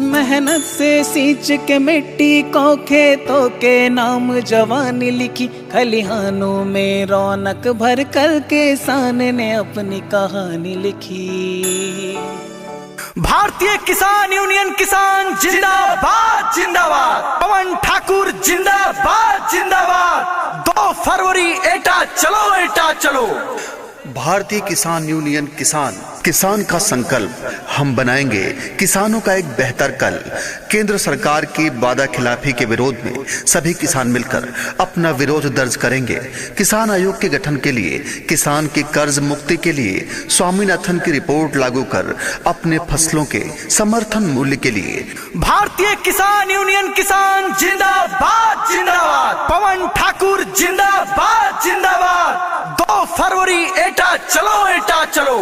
मेहनत से सींच के मिट्टी को खेतों के नाम जवानी लिखी, खलिहानों में रौनक भर कर किसान ने अपनी कहानी लिखी। भारतीय किसान यूनियन किसान जिंदाबाद जिंदाबाद, पवन ठाकुर जिंदाबाद जिंदाबाद, 2 फरवरी एटा चलो एटा चलो। भारतीय किसान यूनियन किसान, किसान का संकल्प, हम बनाएंगे किसानों का एक बेहतर कल। केंद्र सरकार की वादा खिलाफी के विरोध में सभी किसान मिलकर अपना विरोध दर्ज करेंगे। किसान आयोग के गठन के लिए, किसान की कर्ज मुक्ति के लिए, स्वामीनाथन की रिपोर्ट लागू कर अपने फसलों के समर्थन मूल्य के लिए। भारतीय किसान यूनियन किसान जिंदाबाद जिंदाबाद, पवन ठाकुर जिंदाबाद जिंदाबाद, 2 फरवरी एटा चलो एटा चलो।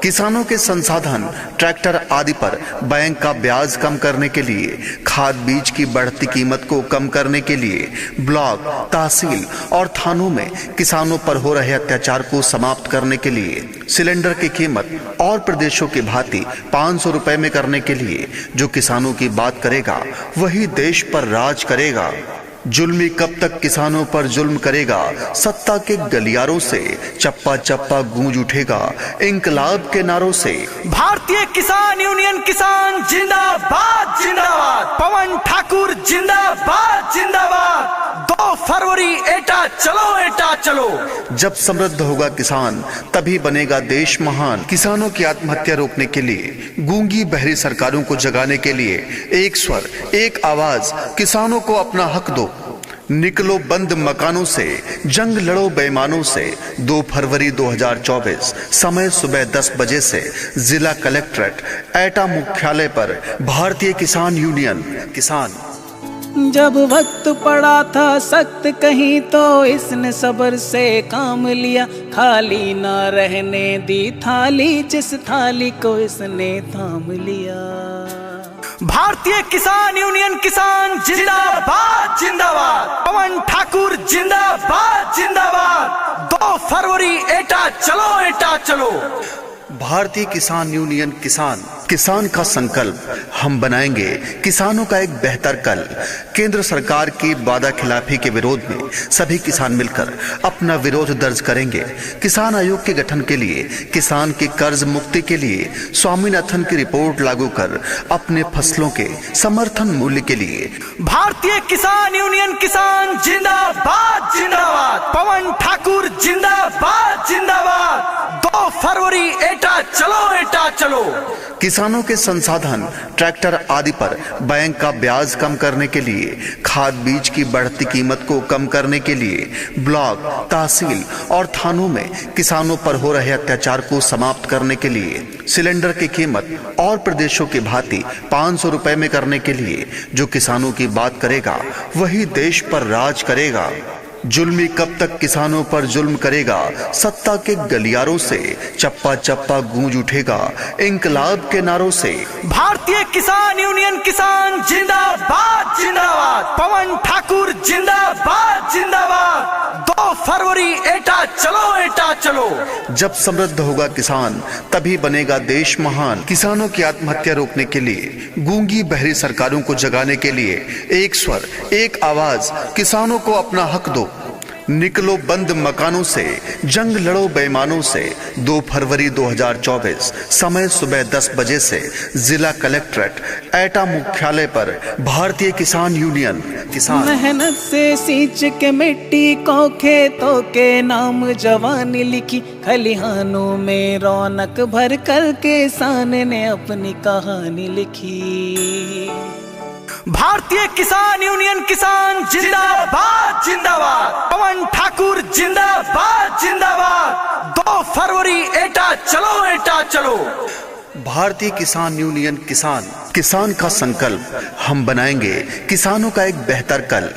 किसानों के संसाधन, ट्रैक्टर आदि पर बैंक का ब्याज कम करने के लिए, खाद बीज की बढ़ती कीमत को कम करने के लिए, ब्लॉक, तहसील और थानों में किसानों पर हो रहे अत्याचार को समाप्त करने के लिए, सिलेंडर की कीमत और प्रदेशों की भांति 500 रुपए में करने के लिए। जो किसानों की बात करेगा वही देश पर राज करेगा। जुल्मी कब तक किसानों पर जुल्म करेगा, सत्ता के गलियारों से चप्पा चप्पा गूंज उठेगा इंकलाब के नारों से। भारतीय किसान यूनियन किसान जिंदाबाद जिंदाबाद, पवन ठाकुर जिंदाबाद जिंदाबाद, 2 फरवरी एटा चलो एटा चलो। जब समृद्ध होगा किसान तभी बनेगा देश महान। किसानों की आत्महत्या रोकने के लिए, गूंगी बहरी सरकारों को जगाने के लिए एक स्वर, एक आवाज, किसानों को अपना हक दो। निकलो बंद मकानों से, जंग लड़ो बेईमानों से। 2 फरवरी 2024, समय सुबह 10 बजे से जिला कलेक्ट्रेट एटा मुख्यालय पर भारतीय किसान यूनियन किसान। जब वक्त पड़ा था सख्त कहीं तो इसने सब्र से काम लिया, खाली ना रहने दी थाली जिस थाली को इसने थाम लिया। भारतीय किसान यूनियन किसान जिंदाबाद जिंदाबाद, पवन ठाकुर जिंदाबाद जिंदाबाद, 2 फरवरी एटा चलो एटा चलो। भारतीय किसान यूनियन किसान, किसान का संकल्प, हम बनाएंगे किसानों का एक बेहतर कल। केंद्र सरकार की वादा खिलाफी के विरोध में सभी किसान मिलकर अपना विरोध दर्ज करेंगे। किसान आयोग के गठन के लिए, किसान की कर्ज मुक्ति के लिए, स्वामीनाथन की रिपोर्ट लागू कर अपने फसलों के समर्थन मूल्य के लिए। भारतीय किसान यूनियन किसान जिंदाबाद जिंदाबाद, पवन ठाकुर जिंदाबाद जिंदाबाद, 2 फरवरी एटा चलो एटा चलो। किसानों के संसाधन, ट्रैक्टर आदि पर बैंक का ब्याज कम करने के लिए, खाद बीज की बढ़ती कीमत को कम करने के लिए, ब्लॉक, तहसील और थानों में किसानों पर हो रहे अत्याचार को समाप्त करने के लिए, सिलेंडर की कीमत और प्रदेशों की भांति 500 रुपए में करने के लिए। जो किसानों की बात करेगा वही देश पर राज करेगा। जुल्मी कब तक किसानों पर जुल्म करेगा, सत्ता के गलियारों से चप्पा चप्पा गूंज उठेगा इंकलाब के नारों से। भारतीय किसान यूनियन किसान जिंदाबाद जिंदाबाद, पवन ठाकुर जिंदाबाद जिंदाबाद, 2 फरवरी एटा चलो एटा चलो। जब समृद्ध होगा किसान तभी बनेगा देश महान। किसानों की आत्महत्या रोकने के लिए, गूंगी बहरी सरकारों को जगाने के लिए एक स्वर, एक आवाज, किसानों को अपना हक दो। निकलो बंद मकानों से, जंग लड़ो बेईमानों से। 2 फरवरी 2024, समय सुबह 10 बजे से जिला कलेक्ट्रेट एटा मुख्यालय पर भारतीय किसान यूनियन किसान। मेहनत से सींच के मिट्टी को खेतों के नाम जवानी लिखी, खलिहानों में रौनक भर कर किसान ने अपनी कहानी लिखी। भारतीय किसान यूनियन किसान जिंदाबाद जिंदाबाद, पवन ठाकुर जिंदाबाद जिंदाबाद, 2 फरवरी एटा चलो एटा चलो। भारतीय किसान यूनियन किसान, किसान का संकल्प, हम बनाएंगे किसानों का एक बेहतर कल।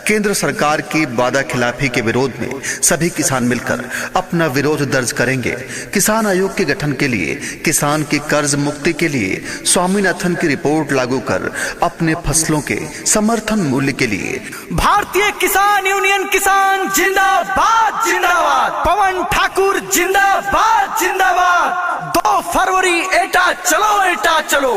केंद्र सरकार की वादा खिलाफी के विरोध में सभी किसान मिलकर अपना विरोध दर्ज करेंगे। किसान आयोग के गठन के लिए, किसान की कर्ज मुक्ति के लिए, स्वामीनाथन की रिपोर्ट लागू कर अपने फसलों के समर्थन मूल्य के लिए। भारतीय किसान यूनियन किसान जिंदाबाद जिंदाबाद, पवन ठाकुर जिंदाबाद जिंदाबाद, 2 फरवरी एटा चलो एटा चलो।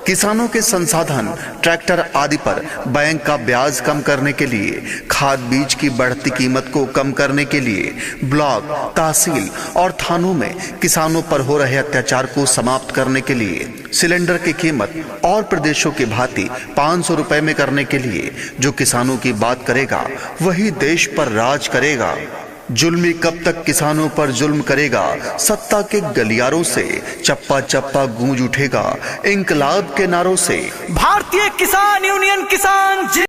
किसानों के संसाधन ट्रैक्टर आदि पर बैंक का ब्याज कम करने के लिए, खाद बीज की बढ़ती कीमत को कम करने के लिए, ब्लॉक, तहसील और थानों में किसानों पर हो रहे अत्याचार को समाप्त करने के लिए, सिलेंडर की कीमत और प्रदेशों की भांति 500 रुपए में करने के लिए जो किसानों की बात करेगा वही देश पर राज करेगा। जुल्मी कब तक किसानों पर जुल्म करेगा, सत्ता के गलियारों से चप्पा चप्पा गूंज उठेगा इंकलाब के नारों से। भारतीय किसान यूनियन किसान